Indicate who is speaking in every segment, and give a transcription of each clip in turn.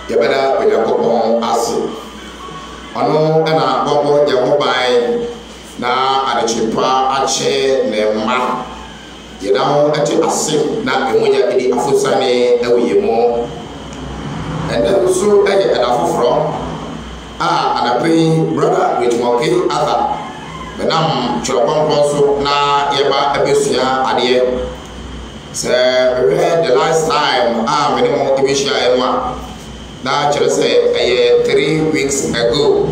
Speaker 1: yɛbɛda Onyankopɔn ase ɔno ɛna bɔbɔ yɛ ho ban na adekyepa akye ne mma yɛda ho ɛte ase na ɛmunya ɛdi afosane ɛwɔ yɛ mu ɛnɛ nso ɛyɛ ɛda foforɔ a anapɛ yi brother Wetimoke Arthur benam kyerɛkɔnkɔn so na yɛba ɛbɛsua adeɛ sɛ the last time a mene mo ɛbɛhyia ɛno a na kyerɛ sɛ ɛyɛ 3 weeks ago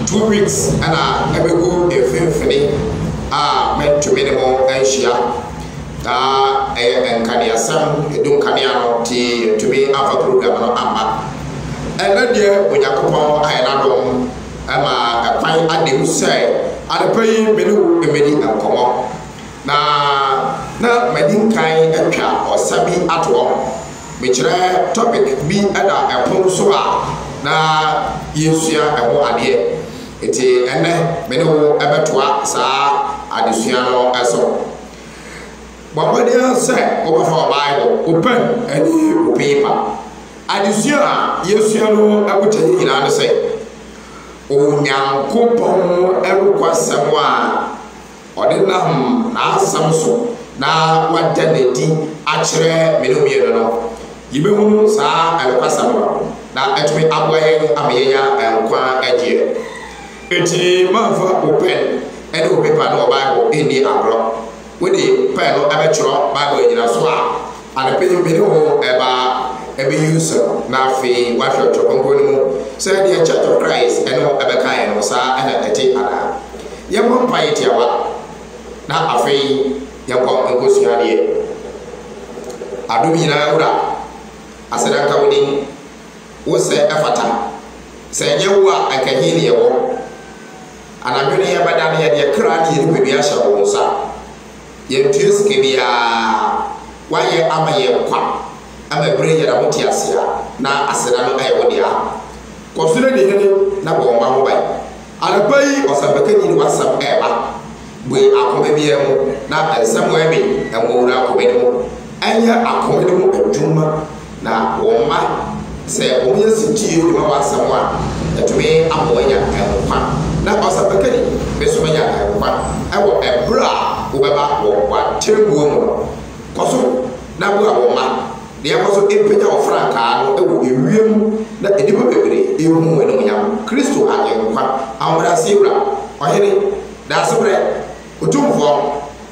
Speaker 1: 2 weeks ɛna ɛbɛgu mfimfini a mɛntumi ne mo ɛnhyia na ɛyɛ nkaneasɛm ɛdu nkanea no ti yɛntumi afa program no amba ɛnɛ deɛ Onyankopɔn ayɛ n'adom ɛma ɛkwan adem sɛ adepɛ yi mene wo ɛmɛdi nkɔmmɔ na madi nkan atwa ɔsa bi atoɔ mekyerɛ topic bi ɛda ɛpono so a na yɛsua ɛho adeɛ eti ɛnɛ mene wo ɛbɛtoa saa adesua no ɛso bɔbɔdeɛ sɛ wobɛfa Bible open ɛne paper adesua a yɛsua no ɛbotɛ nyinaa ne sɛ Onyankopɔn ɛrekwasɛm a ɔde nam n'asɛm so na wagya n'adi akyerɛ mene mmienu no yɛbɛhunu saa ɛrekwasɛm no na ɛtumi aboa yɛn ama yɛnya nkwa agyeɛ eti mamfa wo pen ɛne wo paper ne wɔ Bible ɛnni agorɔ wode pen no ɛbɛtwerɛ Bible nyina so a anapɛ mene ho use na afei wahwɛ ɔtɔkɔnkɔn no mu sɛ deɛ Church of Christ ɛne ho ɛbɛka yɛn no saa ɛna ɛte anaa yɛmmɔ mpa yɛ tiawa na afei yɛnkɔ nkɔsua deɛ adom nyinaa wura asɛdanka wo din wo sɛ ɛfata sɛ ɛnyɛ wo a ɛkahi ne yɛwɔ anadwene yɛbɛda no yɛdeɛ kra ne yɛne baabi ahyɛ wo nsa yɛntue sike biaa wayɛ ama yɛ kwa ama bere yɛ na mote ase a na aseda no ɛyɛ wo dea kɔsoro de hene na bɔ ɔma ho ban anapa yi ɔsabɛka ni wasam ɛba bue akoma bi mu na nsɛm ɛbi ɛmɔwura akoma no mu ɛnyɛ akoma no mu adwuma na wɔn ma sɛ wɔn yɛ sitie de ma wasam a ɛtumi abɔ anya ɛnkwa na ɔsabɛka ni bɛso anya ɛnkwa ɛwɔ ɛbrɛ a wobɛba wɔ watembuo mu no kɔso na bu a wɔn ma deɛ kɔso epenya wɔ frankaa no ɛwɔ ewiem na edipa bebree ehu wɔn mu nyam Kristo ayɛ nkwa awurase wura ɔhene dasebrɛ otumfoɔ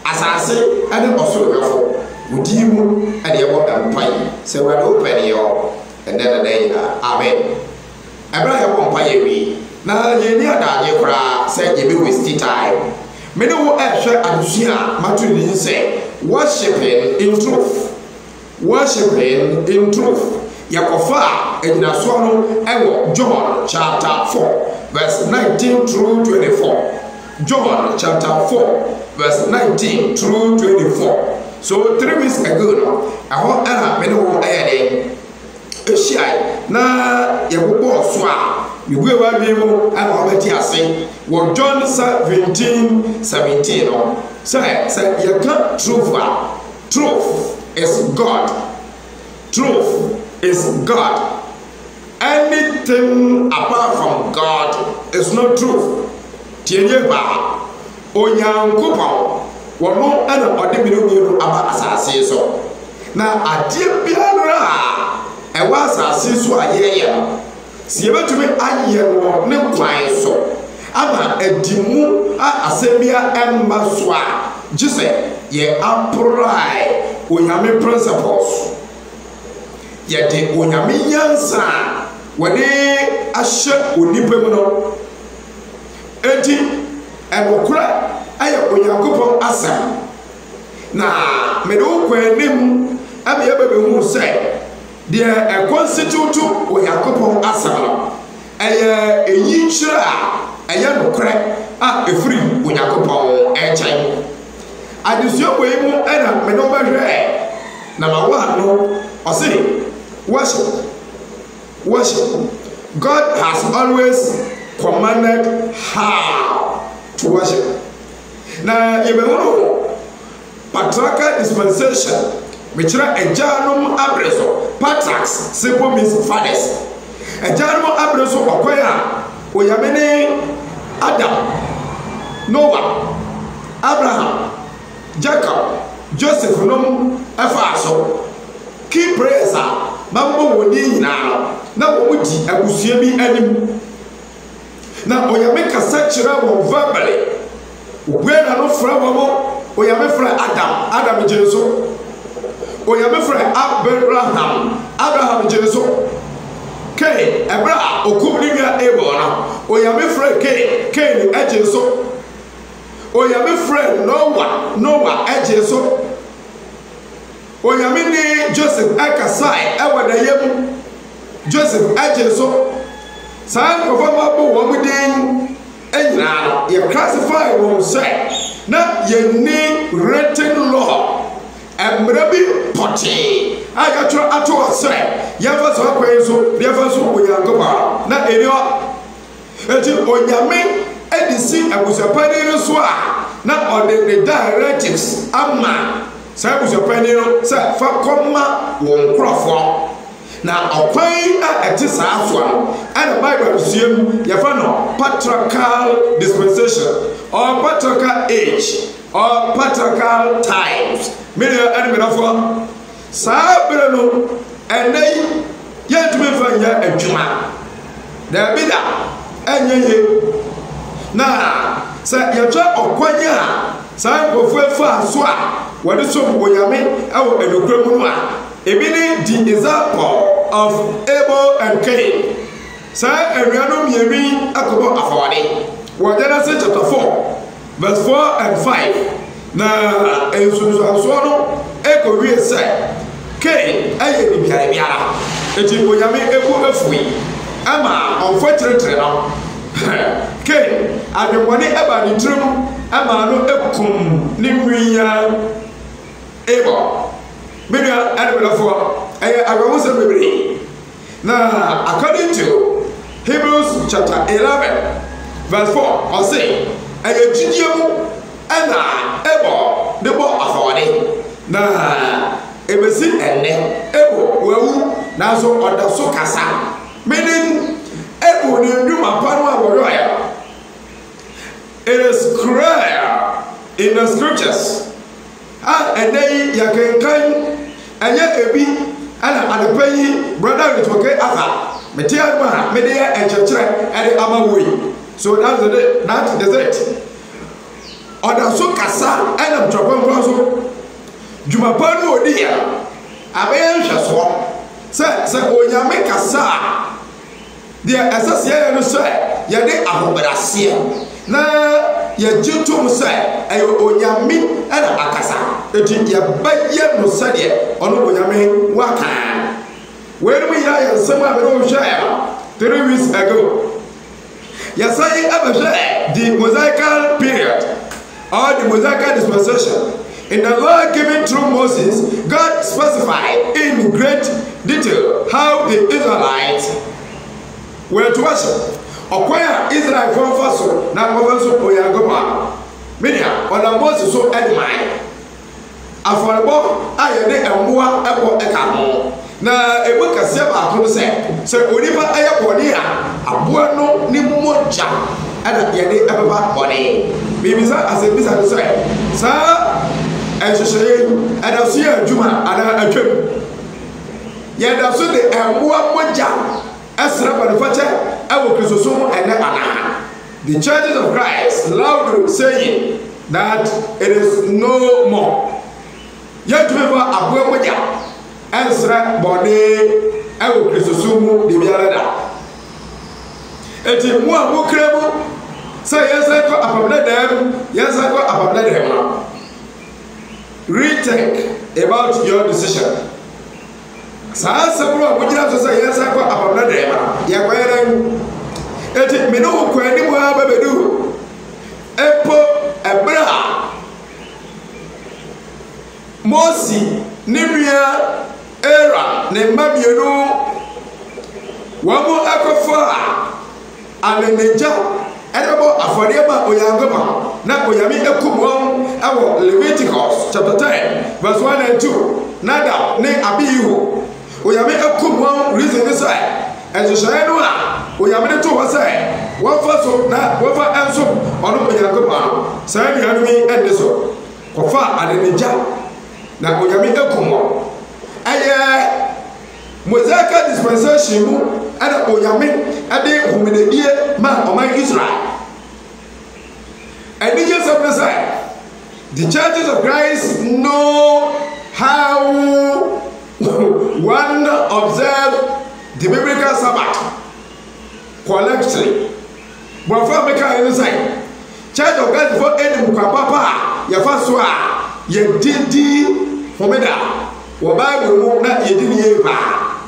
Speaker 1: asase ɛne ɔsoro bɛfo wodi mu ɛde ɛbɔ mpa yi sɛ wura de opɛ ne yɛ ɛnɛ na dɛ nyinaa amen ɛbɛrɛ yɛbɔ mpa yɛ wi na yɛni adagye koraa sɛ yɛbɛ waste time mene wo ɛhwɛ adesua a mato ne yi sɛ worshiping in truth worshiping in truth yakofa egyinaso no ewo John chapter 4 verse 19 through 24 John chapter 4 verse 19 through 24 so 3 weeks ago no aho era me no ayede ehia na yebobo so a mebue wa bi mu ana obeti ase wo John 17:17 no say yeka truth is God. Truth is God. Anything apart from God is not truth. Tienye ba Onyankopɔn wɔno ɛna ɔde mmienu aba asase so. Na adeɛ biara a ɛwɔ asase so a yɛyɛ no si yɛbɛtumi ayɛ no ne kwan so ama adimu a asɛbia ɛmma so a gye sɛ yɛ apply Onyame principles yɛde Onyame yansa wɔde ahyɛ onipa mu no enti ɛnokora ayɛ Onyankopɔn asɛm na mede wo kwanim abɛyɛ bɛbɛhu sɛ deɛ ɛconstitute Onyankopɔn asɛm no ɛyɛ eyi kyerɛ a ɛyɛ nokorɛ a ɛfiri Onyankopɔn ɛnkyɛn adesua bɔ yi mu ɛna mede wo bɛhwɛ na ma wa no ɔse worship God has always commanded how to worship na yɛbɛhunu patriarchal dispensation mekyerɛ agyanom abrɛ so patriarchs simple means fathers Ejanmo abreso okoya oyame ne Adam, Noah, Abraham, Jacob, Joseph nom afaso. Key prayers are mambo woni na wodi abusua bi anim. Na oyame kasa kire wo verbally. Where no fra wo oyame fra Adam jesu. Oyame fra Abraham jesu. Cain ebra okum ni bia Abel na oyame fra Cain ejesu. Oyame fra Noah ejesu. Oyame ni Joseph akasai ewa da yem. Joseph ejesu. Sa performer bo wo muden enyina ye classify wo say na ye ni written law emrabi poti ayatro ato say ye fa so akwan so ye fa so oyangoba na enio eti onyame edisi abusapani no so a na ode the directives ama sa abusapani no sa fa koma wo nkrofo na okwan a etisa afo and Bible assume yafa no patriarchal dispensation or patriarchal age or patriarchal times media enemy afo sabere no enai yetumi fanya adwuma da bida enye na sa yatwa okwanya sa kofuafa so a wode so oyame awo edokramu no a ebini the example of Abel and Cain. Sa enuanom yemi akobo afawade. Genesis chapter 4 verse 4 and 5. Na ensunsu anso no ekowie say Cain aye biara. Eti onyame eku afui. Ama onfotiretre no. Cain adwone eba ni trim ama no ekum ni nwiya Abel. Media and for now, according to Hebrews chapter 11, verse 4, or say, a Judium and Ebo, the boy of our day. Now, Ebesi and Ebo, well, now so on the Sokasa, meaning Ebo, the Numa Panwa warrior. It is clear in the scriptures. And then you can and yet ebi and pay brother with okay aka metia ma media and church and amawoi. So that's it. Oda so kasa and am tropon so jumapanu odi ya aben hweso se onyame kasa dia asase no so ye de ahobrase na ye jitum se ayo onyame ana akasa eti ye baye no se de ono onyame waka when we ya nsem abero hwa 3 weeks ago ya say abehwe the Mosaical period or the Mosaical dispensation in the law given through Moses. God specified in great detail how the Israelites were to worship. Okwaya Israel from Faso na Faso oyagoma media ona Moses so edman aforebo ayede emboa ebo ekamo na ebuka se ba ko se onipa ayekode a aboa no ni moja ana yede ebeba bone bibisa asebisa so sa ehwehwe ana so ya adwuma ana atwam yeda so de emboa moja esra banifache the churches of Christ loudly saying that it is no more. Yet we were above moja esra body ewo kristosumu de biarada. Eti mu amukremu say yes ko apabla dem yes ko apabla dem. Rethink about your decision. Sa sabro abujira so say yes ko apabla dem ya kwere eti minu ko ani mu ababedu epo ebra Mosi nibia era ne mamienu wamu akofa aneneja edebo afodeba oyangoma na oyami ekumwom awo Leviticus chapter 10 verse 1 and 2 nada ne abiyu oyami ekumwom reason this way ɛhyehyɛ no a onyame to hɔ sɛ wɔfa so na wɔfa ɛnso ɔno onyankopɔn saa nnuanom yi ɛnde so kɔfa adenegya na onyame akum wɔ ɛyɛ Mosaic dispensation mu ɛna onyame ɛde homededie ma ɔman Israel ɛnigye sɛm ne sɛ the churches of Christ know how one observe the biblical Sabbath collectively. But for me, I say, Church of Christ for any mukapapa, ya faswa, ye didi homeda, wa Bible mu na ye didi ye pa.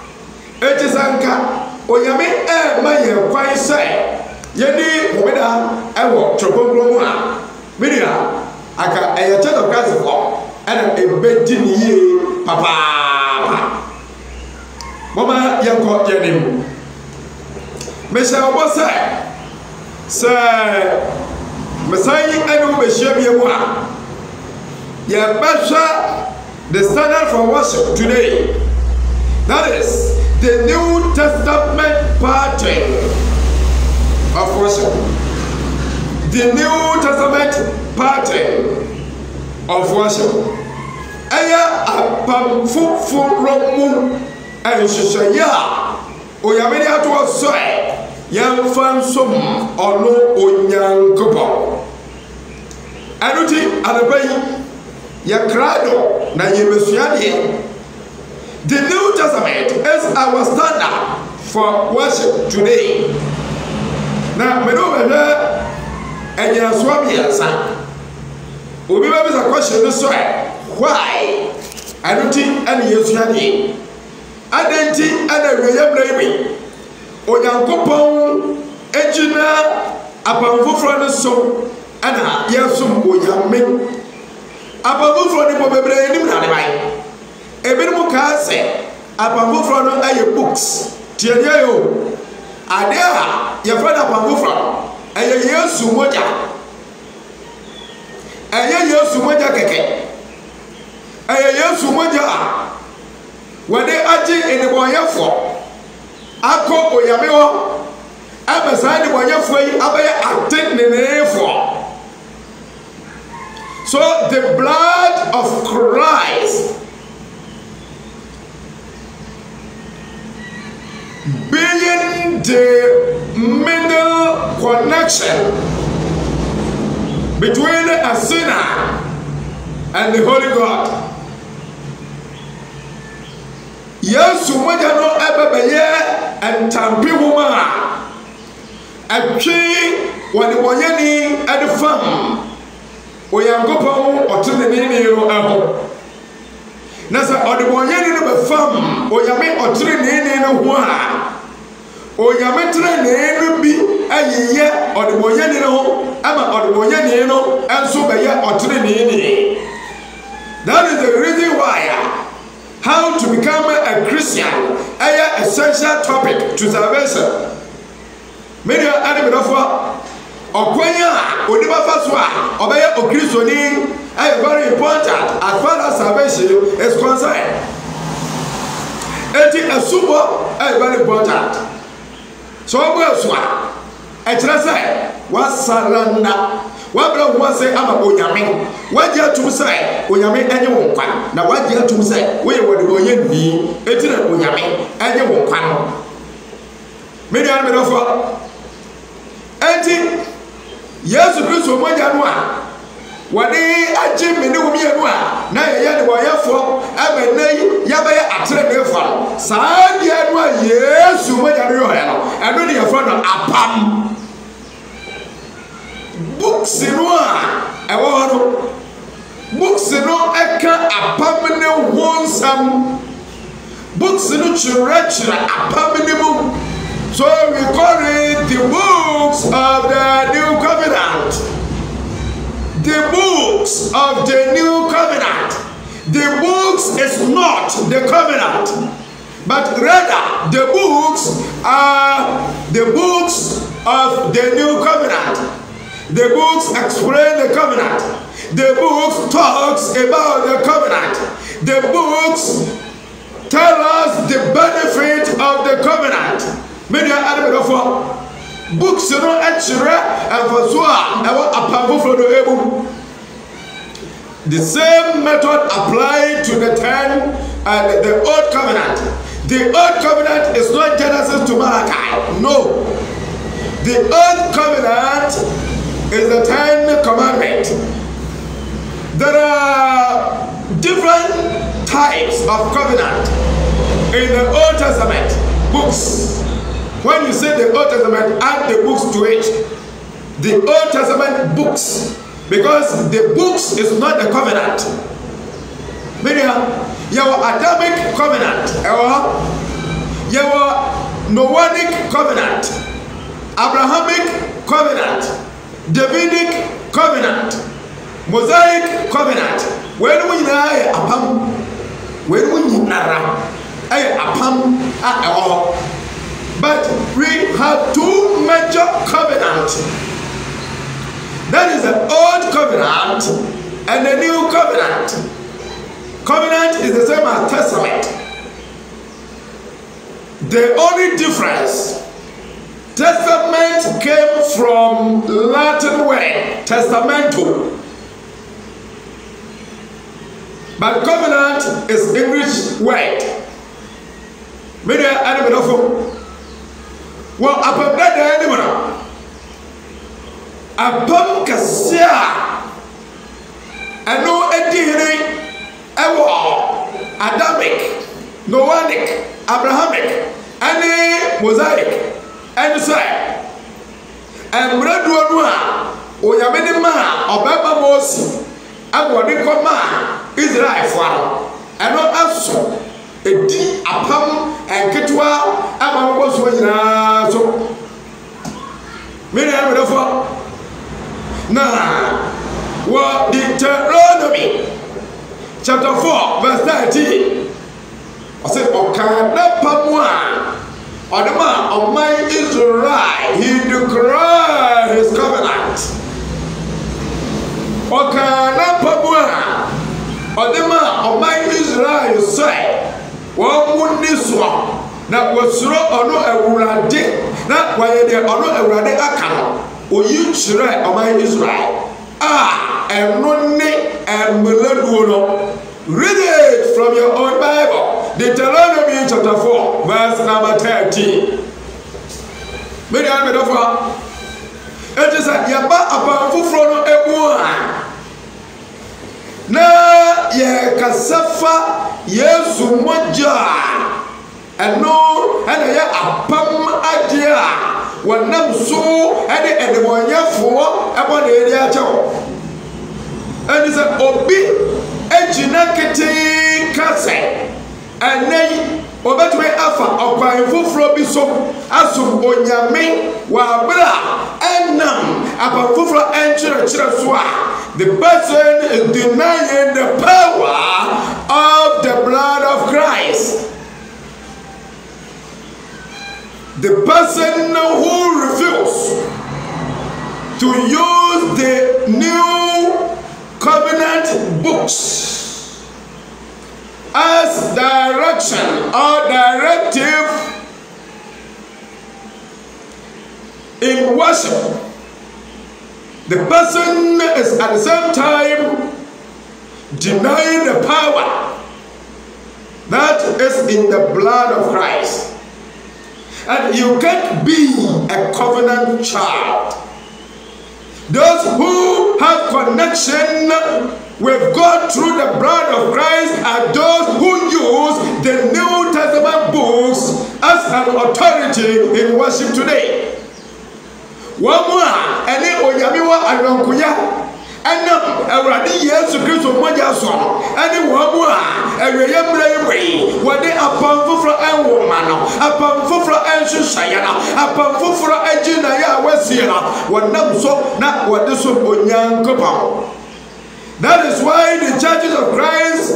Speaker 1: Eti sanka, onyame ma ye kwan say, ye di homeda ewo tropongro mu a. Media aka a Church of Christ for and a bedin ye papa. Mama yanko yenim. Mesha obo say Messiah enu behia bi mu a ye behwa the standard for worship today. That is the New Testament pattern of worship. The New Testament pattern of worship. Aya apamfufuro mu enhyehyɛ oyameni ato so yɛmfa nsom ɔno onyankopɔn ɛnuti anapa yi yɛkrado na yɛbɛsua deɛ. The New Testament is our standard for worship today. Na mene obɛhwɛ ɛnyinasoa mmiɛnsa obi bɛbisa question no so why ɛnuti ɛne yɛsua deɛ adenti ɛna wieyɛ yi onyankopɔn egyina apamfoforo no so ɛna yɛsom onyame apamfoforo no bebree nim na ne ban ebinom ka sɛ apamfoforo no ayɛ books tiɛnyɛ yo ade a yɛfrɛ no apamfoforo ɛyɛ Yesu mogya kɛkɛ ɛyɛ Yesu mogya a wɔde agye enebɔnyɛfoɔ akɔ oyame hɔ ɛbɛ saa enebɔnyɛfoɔ yi abɛyɛ ateneneefoɔ. So the blood of Christ being the middle connection between a sinner and the Holy God. Yesu mogya no ɛbɛbɛyɛ ntampi homa a ɛtwe wɔde wɔyɛni ɛde fam onyankopɔn ɔtenenee no ɛho. Na sɛ ɔde wɔyɛni no bɛfam onyame ɔtenenee no ho a onyame tenenee no bi ɛyeyɛ ɔde wɔyɛni no ho ama ɔde wɔyɛni no ɛnso bɛyɛ ɔtenenee. That is the reason why how to become a Christian is essential topic to salvation. Many animal Okwanya onipa faso a obeye okristoni is very important as far as salvation is concerned. Eti asubo is very important. So obo asu a ekire say wasaranda wabra ho say ama onyame wagye atum say onyame enye wo nkwa na wagye atum say we wode onye ni eti na onyame enye wo nkwa no. Many animal eti Yesu Kristo mogya no a wɔde agye mene wo mienu a na yɛyɛ de wɔyɛfo ɛbɛnɛ yɛbɛyɛ atereneefo saa deɛ no a Yesu mogya no yɛ no ɛno ne yɛfrɛ no apam. Books no a ɛwɔ hɔ no books no ɛka apam ne ho nsɛm. Books no kyerɛkyerɛ apam ne mu. So we call it the books of the New Covenant. The books of the New Covenant. The books is not the covenant, but rather the books are the books of the New Covenant. The books explain the covenant. The books talks about the covenant. The books tell us the benefit of the covenant. books no actually and for so apam for the able. The same method applied to the the old covenant. The old covenant is not Genesis to Malachi. No. The old covenant is the 10 commandments. There are different types of covenant in the Old Testament books. When you say the Old Testament, add the books to it. The Old Testament books, because the books is not the covenant. Meaning, your Adamic covenant, your Noahic covenant, Abrahamic covenant, Davidic covenant, Mosaic covenant. When we know apam, when we nara, apam, but we have two major covenants. That is the old covenant and the new covenant. Covenant is the same as testament. The only difference, testament came from Latin word testamento, but covenant is English word. Media enemy of well, upon that animal, upon Cassia, and no DNA. Adamic, Noahic, Abrahamic, and Mosaic, and so and Bradua, Oyamedima, Obama Mosi, and what they call Israel for, and not also a deep apam and Ketua, and was so many of now, what the Deuteronomy. Chapter 4, verse 13. I said, Okana Pamwa, Odema, on my Israel, he declared his covenant. Okana Pamwa, Odema, on my Israel, you say, one would this one, that was so or no a rurade, not why they are not a rurade akano, or you shred on my Israel. And Monday and Meladuno. Read it from your own Bible. Deuteronomy chapter 4, verse number 13. It is a Yaba upon Fufrono Ewa. Na ye Kasafa, Yesu Moja. And no, and a pam idea. When them so and the one year for upon the area job. And it's a obi ejinakete kase. And then Obetwe Alpha or Fufro Biso Asum Onyame Wabra Enam Apa Fufro Enchira Chiraswa. The person is denying the power of the blood of Christ. The person who refuses to use the new covenant books as direction or directive in worship, the person is at the same time denying the power that is in the blood of Christ. And you can't be a covenant child. Those who have connection with God through the blood of Christ are those who use the New Testament books as an authority in worship today. One more, and then Oyamiwa Arankuya. And now, already years to Christ of Majason, and the one more, and Rayam what they are Pamfufra and Woman, a Pamfufra and Shayana, a Pamfufra and Jinaya Wesiana, what not so, not what this one young couple. That is why the churches of Christ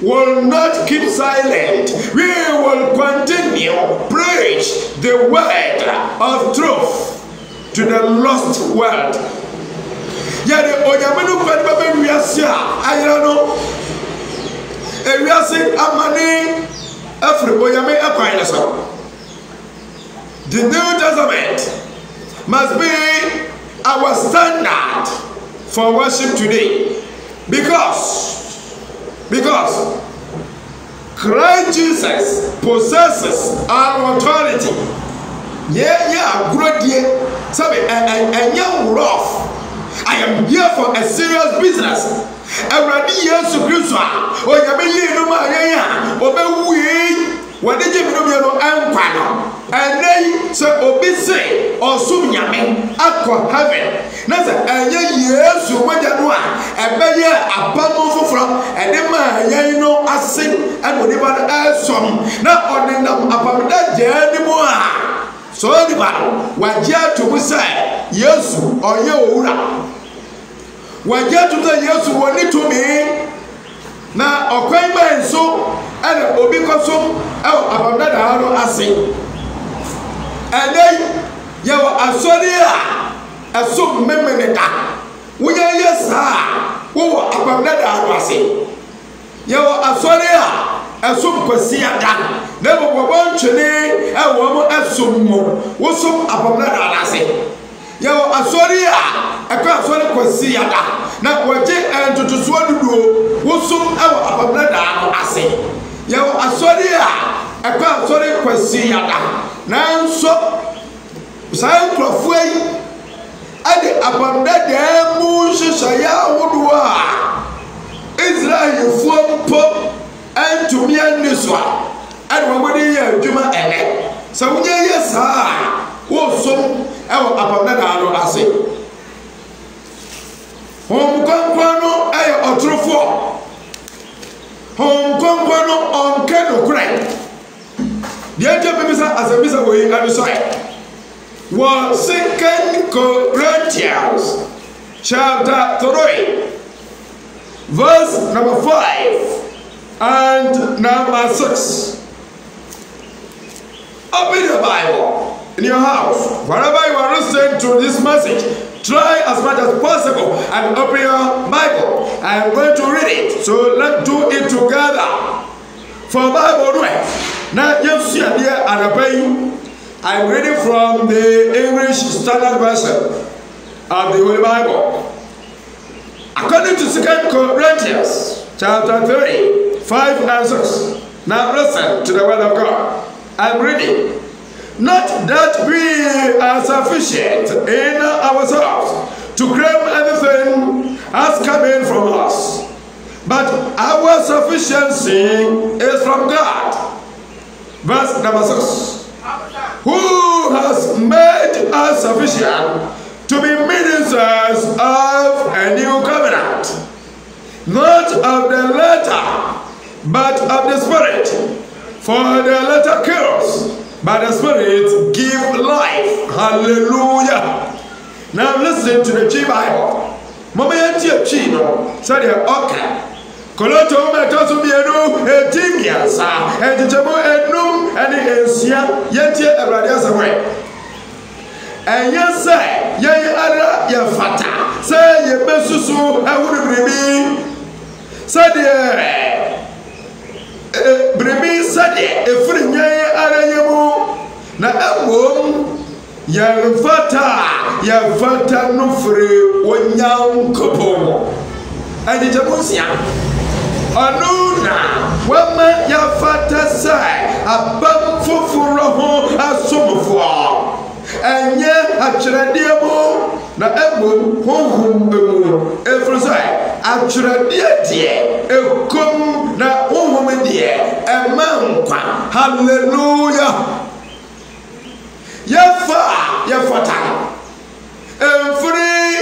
Speaker 1: will not keep silent. We will continue preach the word of truth to the lost world. Yet, Oyamenu Pet Wiasia, Ayano, Ewiasi Amani, Afri Oyame Aquinasa. The New Testament must be our standard for worship today. Because Christ Jesus possesses our authority. Good idea. Sorry, and young rough. I am here for a serious business. Everybody Yesu Kristo o yabe yi no ma yan obewu what did you know empire? And then so obese or soon yame aqua heaven. Nasa yes, you went at one, and be a bundle from and then my yano as sing and whatever else some not on them upon that journey more. So anybody, what you to say, yes, or you what you to say, yes, you want it to me. Now, okay, man, so and obikosum about that haro asing. And then you are a so memeneta. We are yes, who about that haro asing. You are a so quasiada. Never want to name a woman as some more. What's some about that asing? You are a person quasiada. Now, what you and to swallow, what's some about that asing? Yawo asori a kwa asori kwasi yada nanso sai krofo yi ade abamda de mu hihaya wodo a Israel fompo antumi aniso ade wobodi ya adwuma ene sa wunye yesa wo som ewo abamda da ro ase hom kwankwan ayo otrofo Hong Kong on Kano Craig. The angel Pimisa as a visa way and side was 2 Corinthians chapter 3, verse number 5 and number 6. Open your Bible in your house, wherever you are listening to this message. Try as much as possible and open your Bible. I am going to read it. So let's do it together. For Bible now you see here and obey. I'm reading from the English Standard Version of the Holy Bible. According to 2 Corinthians chapter 3, 5 and 6. Now listen to the word of God. I'm reading. Not that we are sufficient in ourselves to claim everything has come in from us, but our sufficiency is from God. Verse number 6. Who has made us sufficient to be ministers of a new covenant, not of the letter, but of the Spirit. For the letter kills, but the Spirit give life. Hallelujah. Now listen to the G Bible. Mama yanti chino. Say okay. Koloto metoso bienu etimia sa. Etichemo enum eni ensia yanti Awurade asawai. Enya say ye ara ye fata. Say ye besusu ehuru bribi. Say de bribi say efiri nyan ara yemu. Na emom yafata no free Onyankopon Ejitemusia Anuna wama yafata sai abam foforo ho asomfo enye akyerediemo na emom honhom bemu efrosai akyerediye die ekom na honhom die emankwa. Hallelujah. Yafata free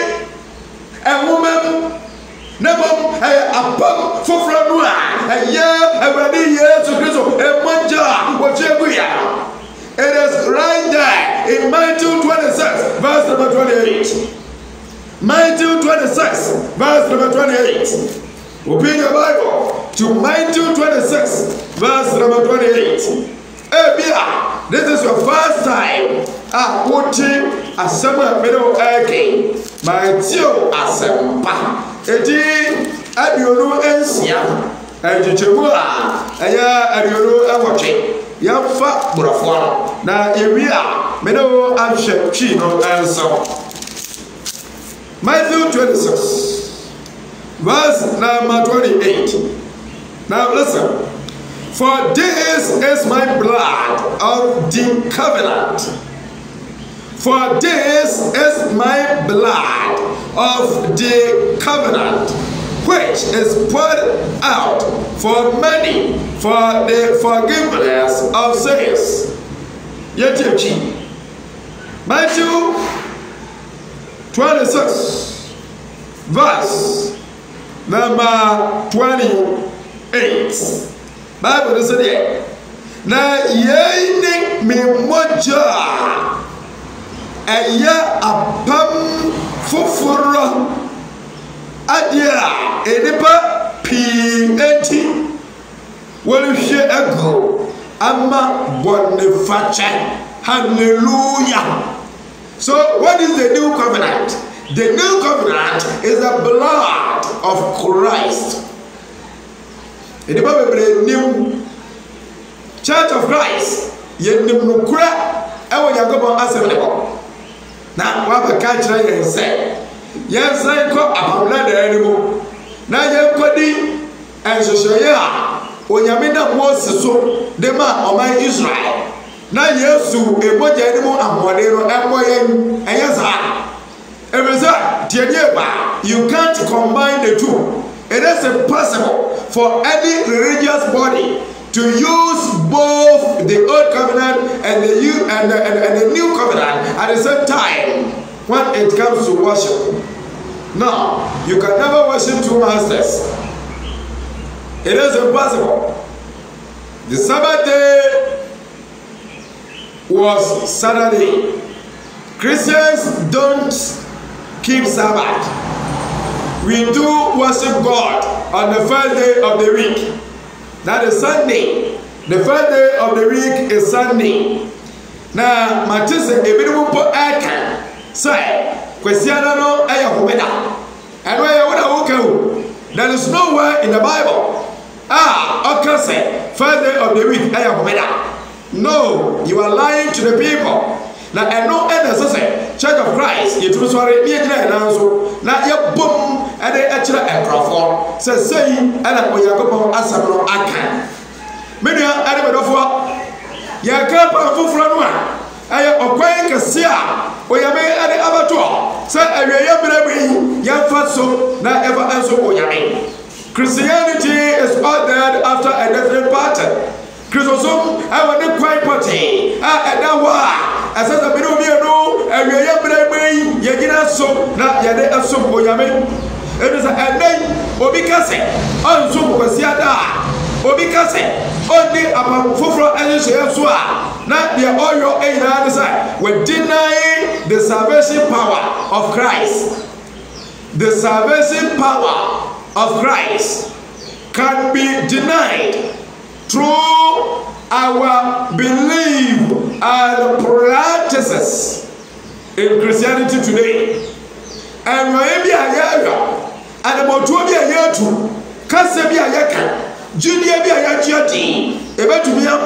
Speaker 1: a woman never a for it is right there in Matthew 26 verse number 28. Matthew 26 verse number 28. Open your Bible to Matthew 26 verse number 28. This is your first time watching a summer middle again. My dear Asempa, Eti Adiolu Ensia, and Jimua, Aya Adiolu Awachi, Yamfa Burafon, Na Iria,
Speaker 2: me no ahwe twi no answer. Matthew 26 verse number 28. Now listen. For this is my blood of the covenant. For this is my blood of the covenant, which is poured out for many for the forgiveness of sins. Matthew 26, verse number 28. Bible is there. Na ye me moja eya apam foforo adia enipa pi enti wolhwe ego ama bonifache. Hallelujah. So what is the new covenant? The new covenant is the blood of Christ. Enipa bebre nim Church of Christ yenim no kura ewo Yakobo asem na wa ba ka kire yen se yen san ko apamla da enimu na yen kodi enhwehweye a onyame na Moses so de ma oman Israel na Yesu eboja enimu amode ro emoyen eyeza ebeza tiedie ba. You can't combine the two. It is impossible for any religious body to use both the old covenant and the new covenant at the same time when it comes to worship. No, you can never worship two masters. It is impossible. The Sabbath day was Saturday. Christians don't keep Sabbath. We do worship God on the first day of the week. That is Sunday. The first day of the week is Sunday. Now, Matisse, ebinumu po eka say, kwesiana no eya homeda. And where you would there is nowhere in the Bible. Okay, say, first day of the week eya homeda. No, you are lying to the people. Now, I know say, Church of Christ, you sorry, me and also. Now, you boom, and they actually a prophet say, and I will go asabro akan. Many are added of what? Yakapa Fufranwa. I am a quiet Cassia, or you may add abattoir. Say, I will young fatso, not ever answer Oyame. Christianity is ordered after a different pattern. Christosome, I want the quiet party. And now, I said, the middle of you, and we are Yagina so, not Yade Asum Oyame. It is a name, Obicase, on Sumbasiada, Obicase, only about Fufro and Sua, not the oil in the other side. We deny the salvation power of Christ. The salvation power of Christ can be denied through our belief and practices in Christianity today. And maybe I and about 2 years to Cassabi Ayaka, Junior be a yachati, about to be a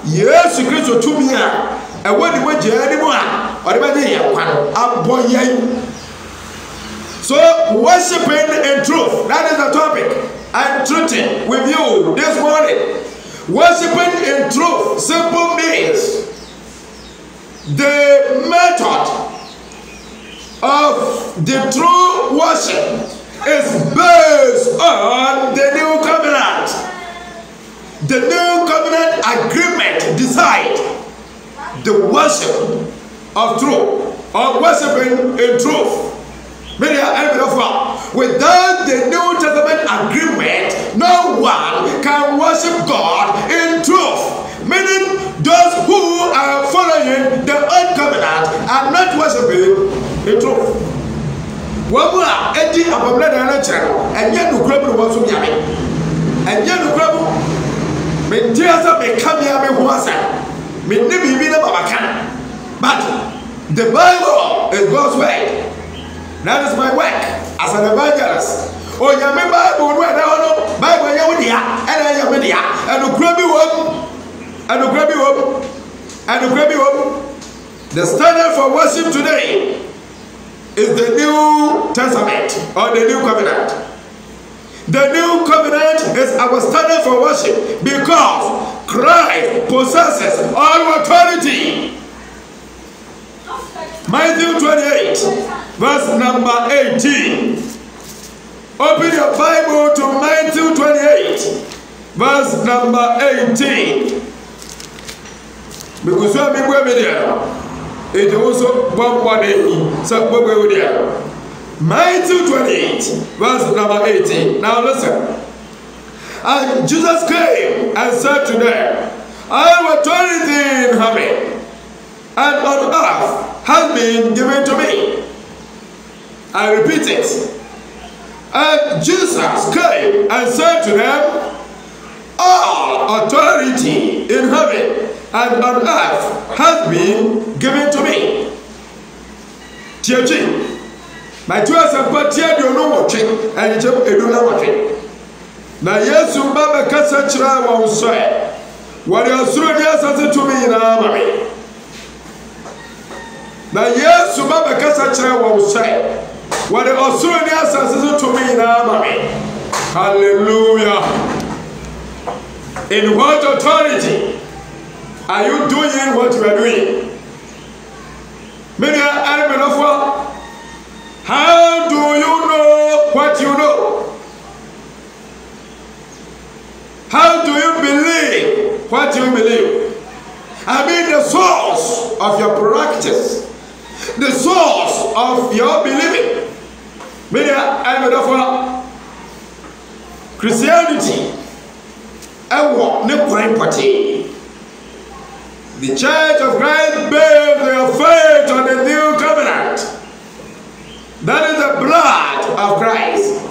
Speaker 2: yes, you go to me, and what the way anymore, or the boy. So, worshiping in truth, that is the topic I'm treating with you this morning. Worshiping in truth simple means the method of the true worship is based on the new covenant. The new covenant agreement decide the worship of truth, of worshiping in truth. Without the New Testament agreement, no one can worship God in truth. Meaning, those who are following the old covenant are not worshiping in truth. Wabula eti abamla da na kyerɛ and yet no krabu no so nyame and yet no krabu me tiasa me kamia me ho asa me ne bibi na babaka. But the Bible is God's word. That is my work as an evangelist. Oh, you remember Bible no Bible ya dia and ya dia and no krabi wo and no krabi wo and no krabi wo. The standard for worship today is the New Testament or the New Covenant. The New Covenant is our standard for worship because Christ possesses all authority. Matthew 28, verse number 18. Open your Bible to Matthew 28, verse number 18. Because we are media. It also one day. So we will there. Matthew 28, verse number 18. Now listen. And Jesus came and said to them, all authority in heaven and on earth has been given to me. I repeat it. And Jesus came and said to them, all authority in heaven and on earth has been given to me. Teaching. My two as a party, you know what and you do not watch it. Now, yes, you Baba Cassatra won't say, what your soldiers has to me in army. Now, yes, you Baba Cassatra won't say, what the Australians has to me in army. Hallelujah. In what authority are you doing what you are doing? Many are of what? How do you know what you know? How do you believe what you believe? I mean the source of your practice, the source of your believing. Many are of what? Christianity. The Church of Christ based their faith on the New Covenant. That is the blood of Christ.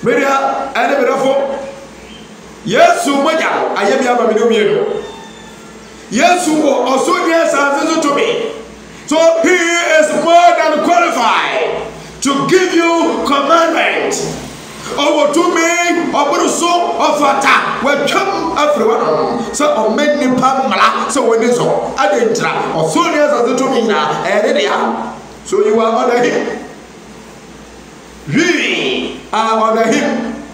Speaker 2: Media and the beautiful. Yes, Sumaja, I am Yamamino. Yes, also yes, answer to me. So he is more than qualified to give you commandment. Over to me, or so of attack. Welcome everyone. So, on many pamela, so when it's all, I didn't try, or so years as the to me now, and they are. So you are under him. We are under him.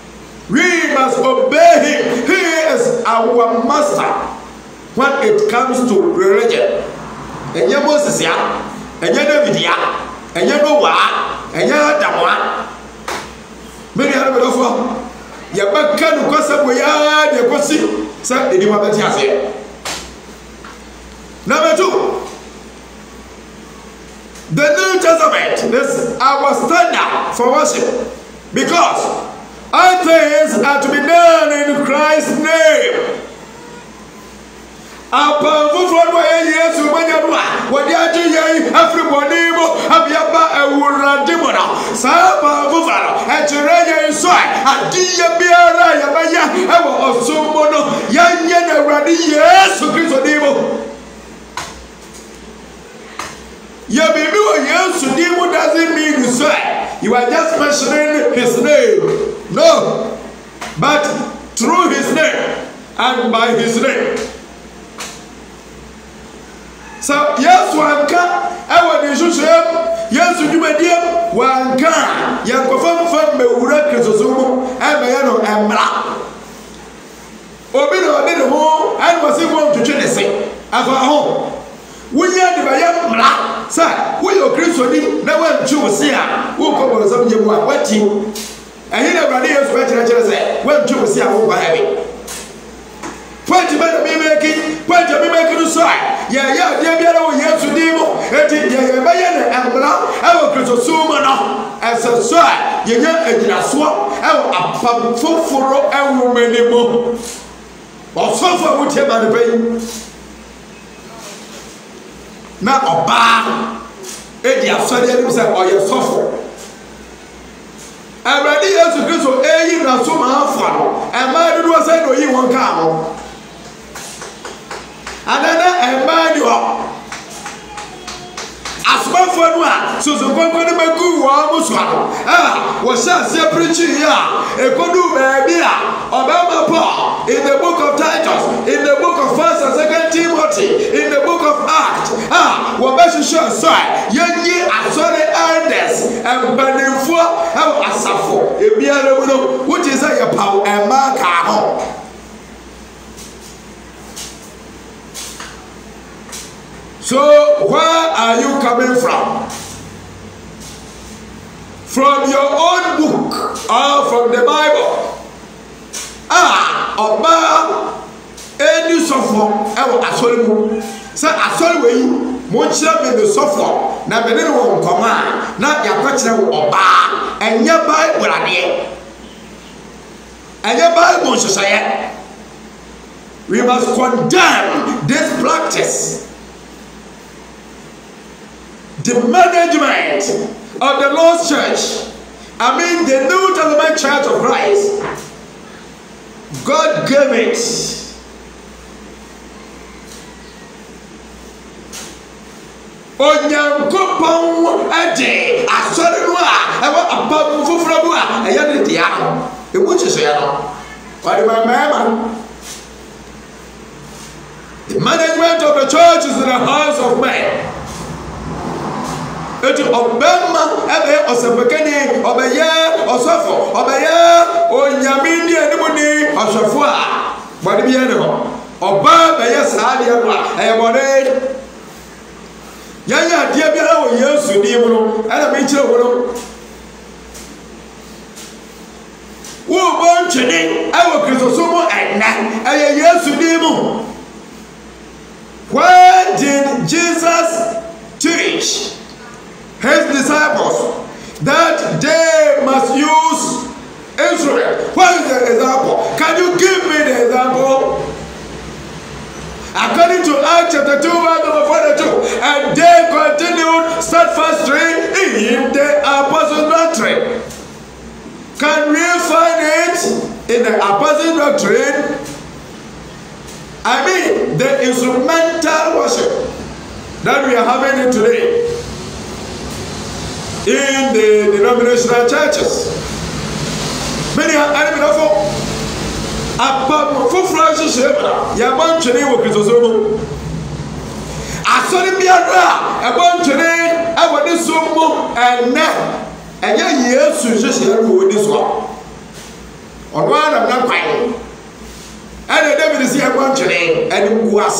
Speaker 2: We must obey him. He is our master when it comes to religion. And your Moses, and your David, and your Noah, and your Adamwa. Many are the offer. Your back can go somewhere, your pussy, sir, in your mother. Number 2. The New Testament is our standard for worship because all things are to be done in Christ's name. Your baby doesn't mean you say you are just mentioning his name. No, but through his name and by his name. So yes, one can. I want to show you. Yes, you may dear one can. You perform from the Urakizumu and Mayano and Black. Obino, and was he going to Tennessee? At our home. We are the Bayam Black, sir. We are Christian, never choose here. Who come some you are waiting. And he never is waiting. When choose here, who are having. Point to be making, point to be making the side. Yeah, dear, yes, to demo. It is Bayan and Black. I will consume as a side. You know, a swap. I will pump for a woman anymore. Or so far, would you have the pain? Now, a bar, it is a or your software. I ready as to do so, you know, so much fun. And my do was I know you won't come. And then I mind you up. As well for one, so the one going to make good almost one. Was that preaching here? A good baby, Obama Paul, in the book of Titus, in the book of 1st and 2nd Timothy, in the book of Acts. mpanimfoɔ ɛwɔ asafo ebiara mu no wogye sɛ yɛpaw ɛmmaa kaa ho. So where are you coming from? From your own book or from the Bible? Ọba ẹni sọfọ ẹwọ asọri mu sẹ asọri wẹ̀yí mo kyerẹ mi ní sọfọ na mi ní wọn nkọmọ a na yàtọ̀ kyerẹ wọ ọba ẹnyẹ Bible adeɛ ẹnyẹ Bible nhyehyɛeɛ. We must condemn this practice. The management of the Lord's Church, I mean the New Testament Church of Christ, God gave it. Onyankopɔn agye asɔre no a ɛwɔ apam foforɔ mu a ɛyɛ ne dea no ɛmu nhyehyɛeɛ no ɔde ma mmarima. The management of the church is in the hands of men. Eti ọbẹ̀mà ẹ̀bẹ̀ ọ̀sẹ̀pẹ̀kẹ́ni ọ̀bẹ̀yẹ ọ̀sọ̀fọ̀ ọ̀bẹ̀yẹ ònyàmí ní ẹ̀nìmú ní ọ̀sọ̀fọ̀ a bọ̀dé bí ẹ̀nì họ ọ̀bá bẹ̀yẹ sáà ní ẹ̀nù a ẹ̀yẹ bọ̀dé yẹ́nyẹ́ adìẹ bí ẹ̀rọ wọ̀ Yéṣu ní ìmú no ẹ̀nà mi kyerè wọ́n no wọ́n bọ́ ntwene ẹ̀wọ̀ kìrìsìtò mu ẹ̀nà ẹ̀yẹ Yéṣu ní ìmú. Where did Jesus teach his disciples that they must use instrument? What is the example? Can you give me the example? According to Acts chapter 2 verse number 42, and they continued steadfastly in the apostles' doctrine. Can we find it in the apostles' doctrine? I mean the instrumental worship that we are having it today in the denominational churches. Many are enemy of apart from friendship. Yaban chene wo Kristosomo. Asori biara ebon chene ewodi somo ene enye Yesu hyehyɛ wo wodi so. Ono ana na kwan. And David is here and who are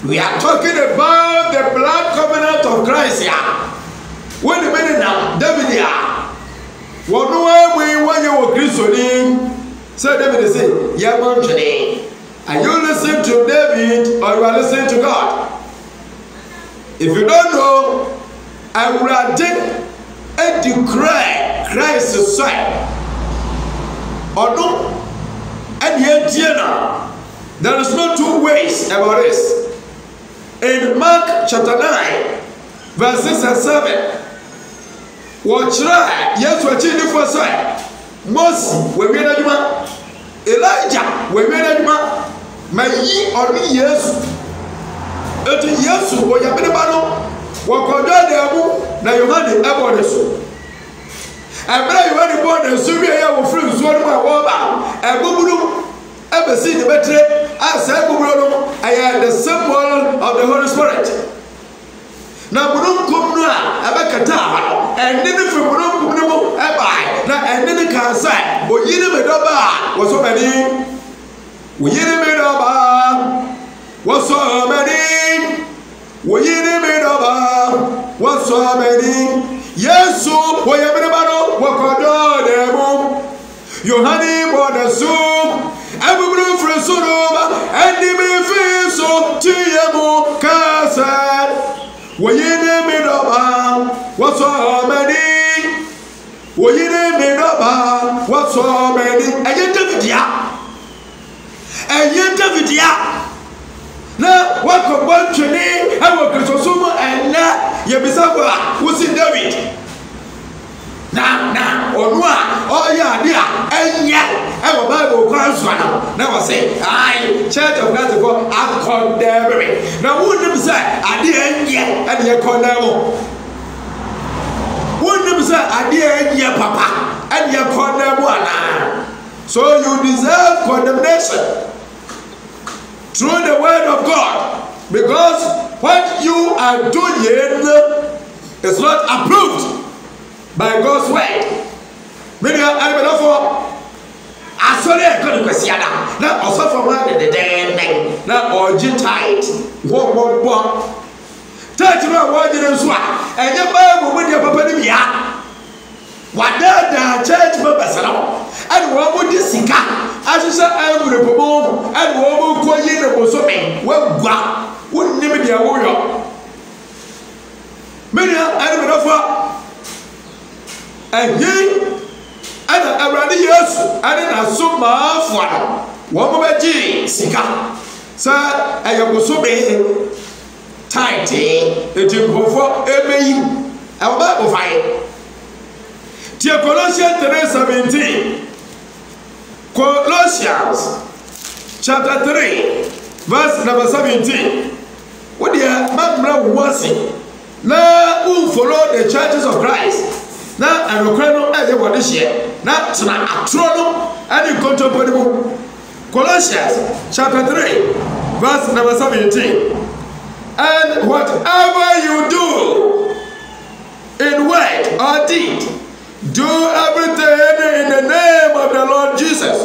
Speaker 2: we are talking about the blood covenant of Christ here. Wait a minute now, David here. One way when you were Christian, so David is saying, yeah, and you listen to David or you are listening to God. If you don't know, I will take and declare Christ's son. Or no. And yet, there is no two ways about this. In Mark chapter 9, verse 6 and 7, watch right, yes, what you do for sight. Moses, we made a man. Elijah, we made a man. My ye or me, yes. It is yes, what you have been about. What could I do? Now you had the evidence. And when you want to born and Syria will free one my woman and Bubu ever see the better as I am the symbol of the Holy Spirit. Now Burum Kumna, Abakata, and then if you Burum Kumu, and then the Kansai, or Yinimedoba was so many. Yinimedoba was so many. Yinimedoba was so many. Yes, so we have been about what Yohani born soup, and we blew for a soda, and the me so Tiamo Casa. We made up what's so many? We made up what's so many? And yet, Davidia. Now, what could one today? I will go to Suma and now Yabisaba who's in David. Now, or one, oh yeah, dear, and yet, I will Bible grandson. Now I say, I, Church of God to go, I'm condemning. Now, wouldn't say, I didn't yet, and you condemn. Wouldn't say, I didn't yet, Papa, and you condemn one. So you deserve condemnation through the word of God, because what you are doing is not approved by God's word. Many are able for as well as good Christiana. Now also for one the day now or tight. What touch my word in swat and your Bible with your papa. What the church purpose and what would you seek? As you said, I would promote and what will call you the Bosome. Well, wouldn't even be a warrior. Many are able for and he and already yes, and then I so much one more G. Sika, sir, I am so big. Tighty, it is before every Bible fight. Dear Colossians 3:17. Colossians chapter 3, verse number 17. What the Mamma was it? Now, who follow the churches of Christ? Now, I will cry no as what this year. Now, tonight, a throne and you come to a Colossians chapter 3, verse number 17. And whatever you do in word or deed, do everything in the name of the Lord Jesus,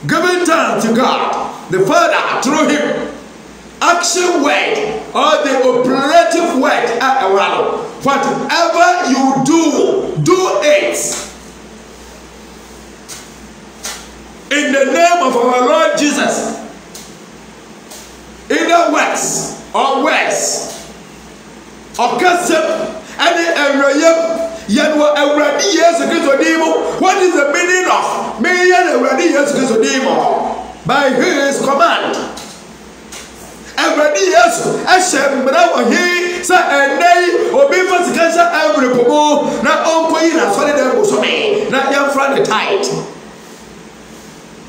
Speaker 2: giving thanks to God the Father through him. Action word or the operative word whatever you do it in the name of our Lord Jesus. Either works or words or custom any area. What is the meaning of by his command? Everybody yes, he said, and they obey for the cancer every pomo, not on point as solid as me, not young friend the tight.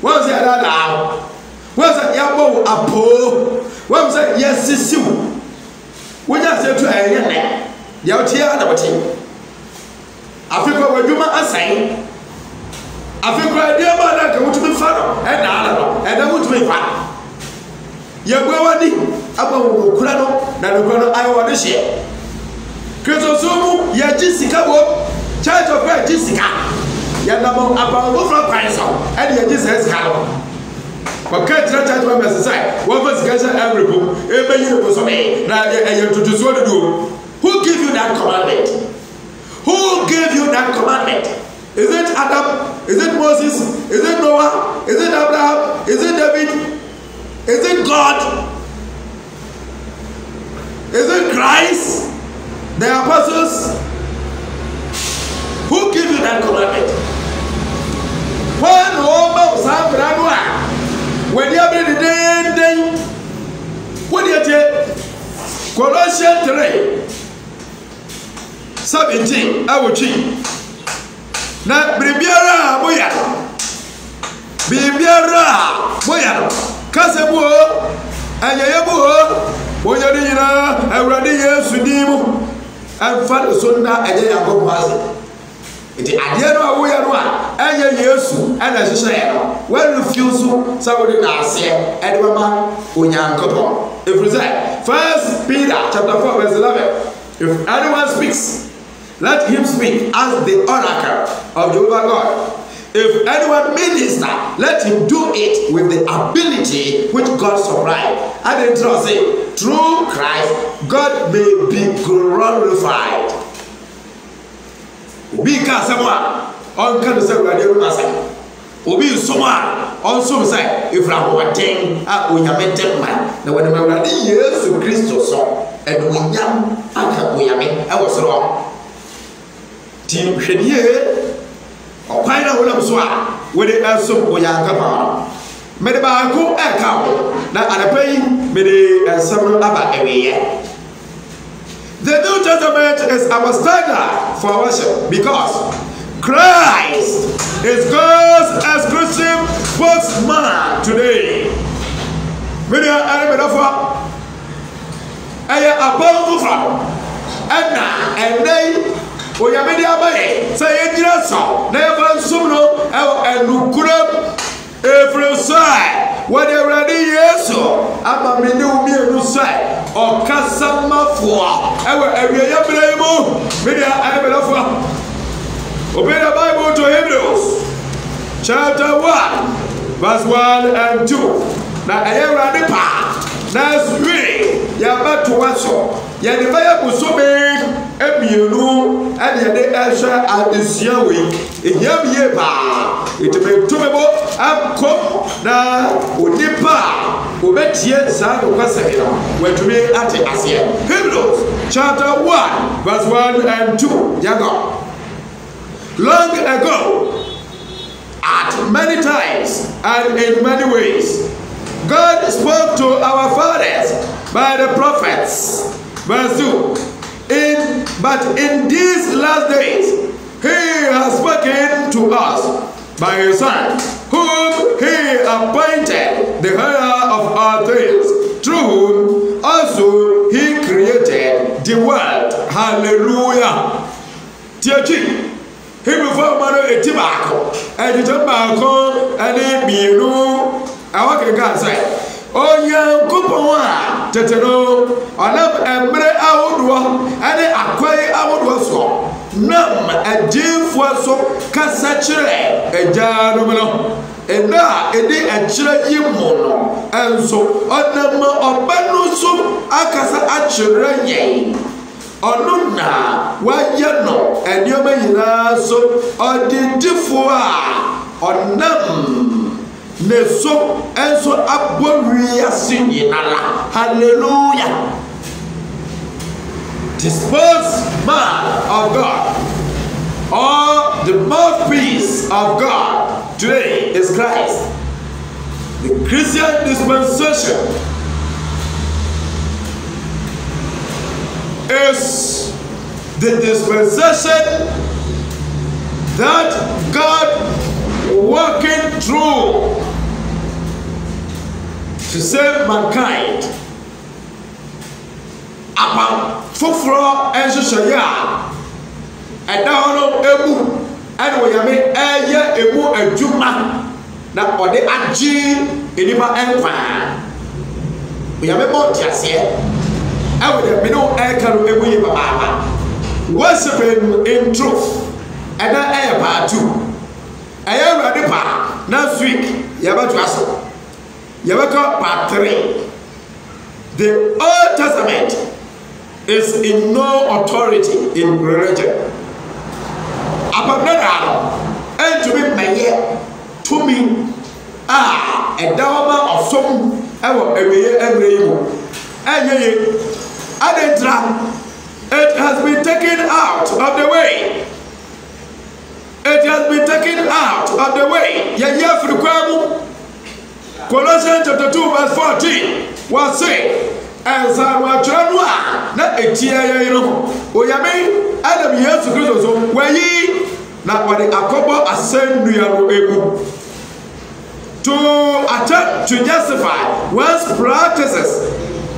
Speaker 2: What's that now? What's that yabo apo? What's that yes, sisu? We just said to a Yautia, Africa, where you might say, Africa, dear mother, go to be fun, and I want to be fun. Yabawadi, Abu Krano, Nanukano, I want to share. Kristosumu, Yajisica, Church of Christ, Jessica, Yanamo, about from Christ, and Yajis Calo. For Church members aside, what was Gaza every book, every year was me, now you to do so to do. Who gave you that commandment? Who gave you that commandment? Is it Adam? Is it Moses? Is it Noah? Is it Abraham? Is it David? Is it God? Is it Christ? The apostles? Who gave you that commandment? When you have the day, what do you take? Colossians 3:17. I will cheat. Now, Bibiara Boya. Kasebu and Yabu, Boyadina, and Radia Sudimu, and Father Sunda, and Yago Pazi. It is Adiano, we are one, and Yasu, and as you say, well, refuse somebody last year, and Mama, Unyan Kopo. If we say, 1 Peter chapter 4, verse 11, if anyone speaks, let him speak as the oracle of Jehovah God. If anyone minister, let him do it with the ability which God supplied. And then trust it, through Christ, God may be glorified. Obi ka someone on can say radio say. Obi someone also say if I want thing a onyame man. Na when me wrade Jesus Christ so and onyam aka onyame e wo soro. Ti hwedie Okwaina wona so a we dey aso oyanka pa me de ba ko e ka ho na anapai me de ensam aba eweye. The New Testament is our standard for worship because Christ is God's exclusive spokesman today. Many are for above and they Oyamedi abaye say ejira so never sumno and nukurab every side what they ready yeso aba me ne umi enu side okasama fo ewe ewie yabraimu media ayebelafo Open the Bible to Hebrews chapter 1 verse 1 and 2. Na ayewrade pa na sui ya bato waso ya de baya busobe emienu ade de ehwa adesia we ehia ye pa itebetumebo akọ na onipa obetie sa kwasebe no watumi ate ase. Hebrews chapter 1 verse 1 and 2. Yago. Long ago, at many times and in many ways, God spoke to our fathers by the prophets. Verse 2. But in these last days, He has spoken to us by His Son, whom He appointed the heir of all things, through whom also He created the world. Hallelujah. Teaching. Hebrew for mano etibako editobako ene bienu awake kan say oyan kupon a tetero onam emre awodo ene akwai awodo so nam ajinfo so kasa kire ejano no ena edi akire yimo no enso onam obanu so akasa akire yen Onuna wayano enioma yina so odidifo a onam ne so enso abori asinyinala. Hallelujah. The spokesman of God or the mouthpiece of God today is Christ. The Christian dispensation is the dispensation that God working through to save mankind. Apam fufuro enhyehyɛ a ɛda hɔ no emu ɛna wɔyame ɛyɛ emu adwuma na ɔde agye enipa nkwa wɔyame bɔ ntiaseɛ. I would have been no air can be Baba. Worshiping in truth. And I am part 2. I am ready part. Next week, Yabatraso. Yabaka part 3. The Old Testament is in no authority in religion. Ababnado, and to be my year, to me, a dawama of some, every year. It has been taken out of the way. It has been taken out of the way. Colossians chapter 2 verse 14 was saying, and Sarwatranwa, not a tear, Oyame, Adam Yesu Christo, where ye not what the Akobo ascend to attempt to justify one's practices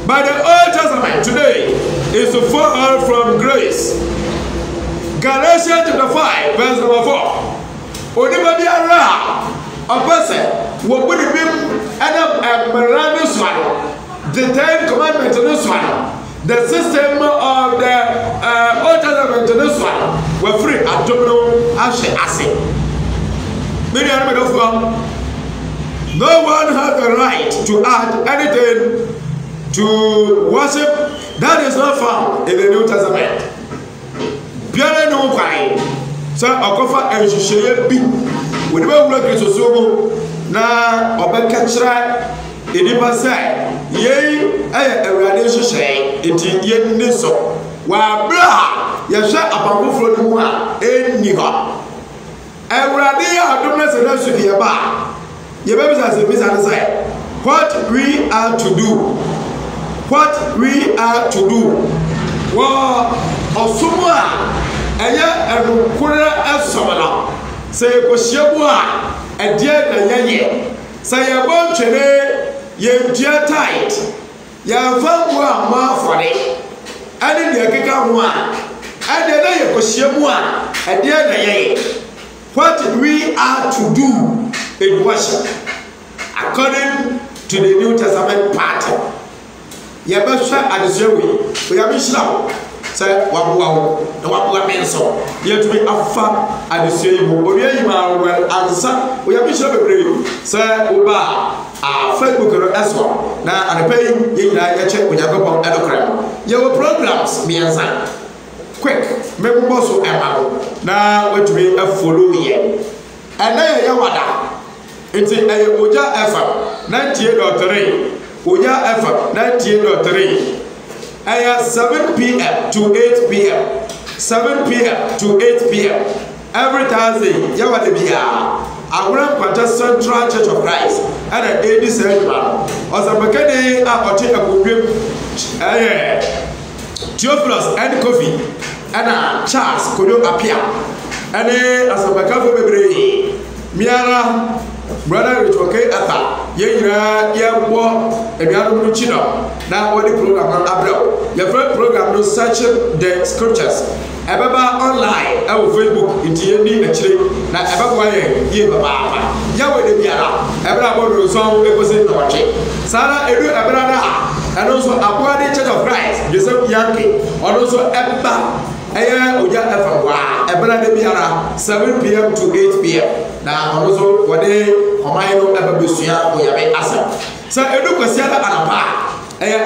Speaker 2: by the Old Testament today is to fall from grace. Galatians chapter 5 verse number 4. Onibadi ara a person will put him and Miranda swallow. The 10 commandments in this one. The system of the Old Testament in this one were free. I don't know how she asked. No one has the right to add anything to worship that is not found in the New Testament. Biara no kwai. So akofa enhyehyɛ bi. We never wula Kristo so na obeka kyerɛ enipa sɛ yei ɛyɛ Awurade nhyehyɛ enti yenni so. Wa bra yɛhwɛ apamfoforo no mu a enni hɔ. Awurade adom na sɛ na so die ba. Yebebisa sɛ bisa ne sɛ what we are to do. What we are to do. Wa osumwa ɛyɛ ɛnukura ɛsɔmɔna sɛ ekɔhyia mu a ɛdeɛ na yɛyɛ sɛ yɛbɔ ntwene yɛntua tight yɛmfa mu a mo afɔre ɛne deɛ ɛkeka ho a ɛdeɛ na yɛkɔhyia mu a ɛdeɛ na yɛyɛ. What we are to do in worship according to the New Testament pattern. Yɛbɛhwɛ adesua wei oyame hyira wo sɛ waboa na waboa me nso yɛtumi afa adesua yi mu obi ayi ma well ansa oyɛ bihyɛ bebree sɛ woba Facebook no ɛso na anapa yi yɛ nyinaa yɛkyɛ onyankopɔn ɛdokora yɛwɔ programs mmiɛnsa quick mɛbobɔ so ɛma no na watumi afollow yɛ ɛnɛ yɛ wada nti ɛyɛ ogya FM 98.3 ogya FM 98.3 ɛyɛ 7 p.m. to 8 p.m. 7 p.m. to 8 p.m. every Thursday yɛwada biara Agora Kwanta Central Church of Christ ɛna ɛdi sɛ ɛdwuma ɔsɛmpɛkɛde a ɔte akonnwam ɛyɛ Theophilus and Kofi ɛna Charles Kodo Apia ɛne asɛmpɛkafo bebree miara brother Richard Ata yɛn nyinaa yɛbɔ aduanom no kyi no na wɔde program no abrɛw yɛfrɛ program no Searching the Scriptures ɛbɛba online ɛwɔ Facebook nti yɛni akyire na ɛbɛboa yɛn yie babaaba yɛwɔ de biara ɛbɛrɛ abɔdoro nsɔn ekosi nɔɔkye saa edu ɛbɛrɛ da ɛno nso aboade Church of Christ Joseph Yankee ɔno nso ɛba ɛyɛ ogya ɛfa waa ɛbɛrɛ de biara 7 p.m. to 8 p.m. na ɔno nso wɔde ɔman no ɛbɛ besua oyame asɛm sɛ edu kwasiada anapa ɛyɛ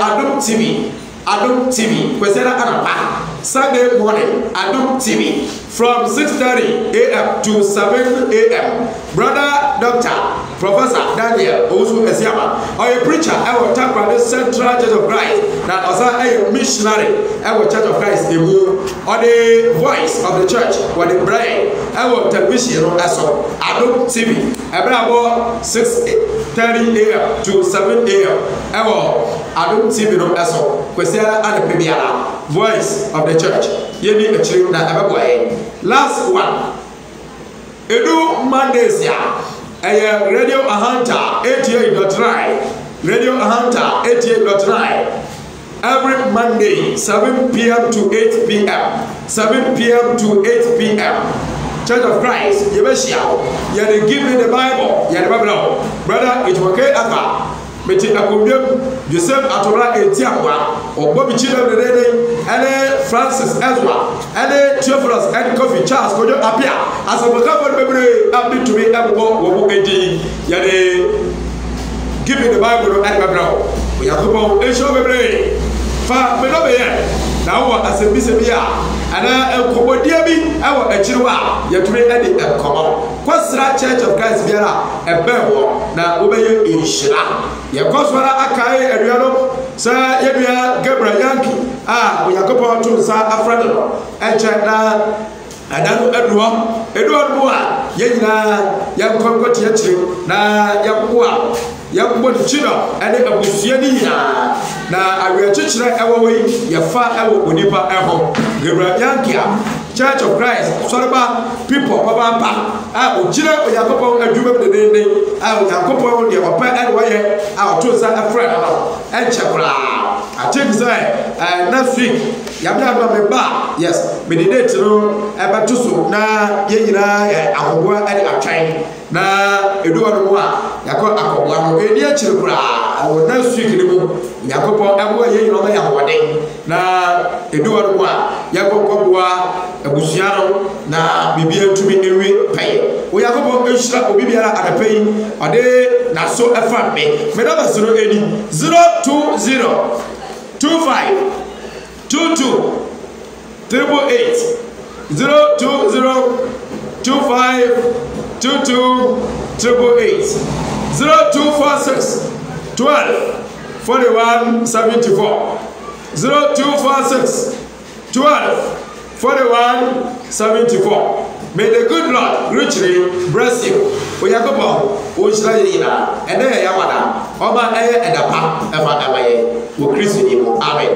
Speaker 2: Adom TV kwasiada anapa Sunday morning Adom TV from 6:30 a.m. to 7 a.m. Brother Dr. Professor Daniel Owusu Esiama a preacher ɛwɔ Takoradi Central Church of Christ na ɔsan ɛyɛ missionary ɛwɔ Church of Christ emu ɔde voice of the church wɔde brɛ ɛwɔ television no ɛso Adom TV ɛbɛrɛ abɔ 6:30 a.m. to 7 a.m. ɛwɔ Adom TV no ɛso kwasiara anapa biara voice of the church yɛni akyire na ɛbɛbɔ ɛyɛ last one edu Mondays ya ɛyɛ Radio Ahanta 88.9 Radio Ahanta 88.9 every Monday 7 p.m. to 8 p.m. 7 p.m. to 8 p.m. Church of Christ yɛbɛhyia yɛde give me the Bible yɛde Bible brother Ejimoke Aka meti akonnwam Joseph Atora Etiamwa ɔbɔ bi kyerɛ dedede ɛne Francis Ezra ɛne Theophilus and Kofi Charles Kojo Apia asɛmpɛkafo bebree abi tumi ɛbɔ wɔn edi yɛde give me the Bible no ɛde bɛbrɛ wo oyakobɔ ehyɛ bebree fa menobe yɛ na wɔ asɛmbisɛ bi a ana nkɔmmɔdeɛ bi ɛwɔ akyiri hɔ a yɛtumi ɛde nkɔmmɔ kɔsra Church of Christ biara ɛbɛn wɔ na wobɛyɛ nhyira yɛkɔ so ara akae aduanom sɛ yɛdua Gabriel Yankee a Onyankopɔn to nsa afra no ɛnkyɛ na ɛda no ɛdu hɔ no mu a yɛn nyinaa yɛnkɔnkɔte akyire na yɛboa yɛbɔ ne kyi no ɛne abusua ne nyinaa na awerɛkyekyerɛ ɛwɔ hɔ yi yɛfa ɛwɔ onipa ɛho Gabriel Yankee Church of Christ sɔreba people ɔbɛmpa a ogyina Onyankopɔn adwuma mu dedenden a Onyankopɔn deɛ ɔpɛ ɛne wɔyɛ a ɔto nsa ɛfrɛ no no ɛnkyɛ koraa akyɛm sɛ next week yàbí àgbà mi bá yes mede date no ɛbɛto so na yɛn nyinaa yɛ ahoboa ɛde atwɛn na eduwa no mu a yakɔ akɔboa no edi akyire koraa ɛwɔ next week ne mu Yakɔpɔ ɛboa yɛn nyinaa ɔbɛyɛ ahoɔden na eduwa no mu a yɛkɔ kɔboa abusua no na biribi atumi ewie pɛyɛ Oyakɔpɔ ehyira obi biara adapa yi ɔde n'aso ɛfa me mɛdaba so no eni 020 25 22 88 020 25 22 88 0246 12 41 74 0246 12 41 74. May the good Lord richly bless you. Oyakɔpɔ ohyira yɛ nyinaa ɛnɛ yɛ yawada ɔba ɛyɛ ɛdapa ɛfa ɛma yɛ wɔ Kristo ni mu amen.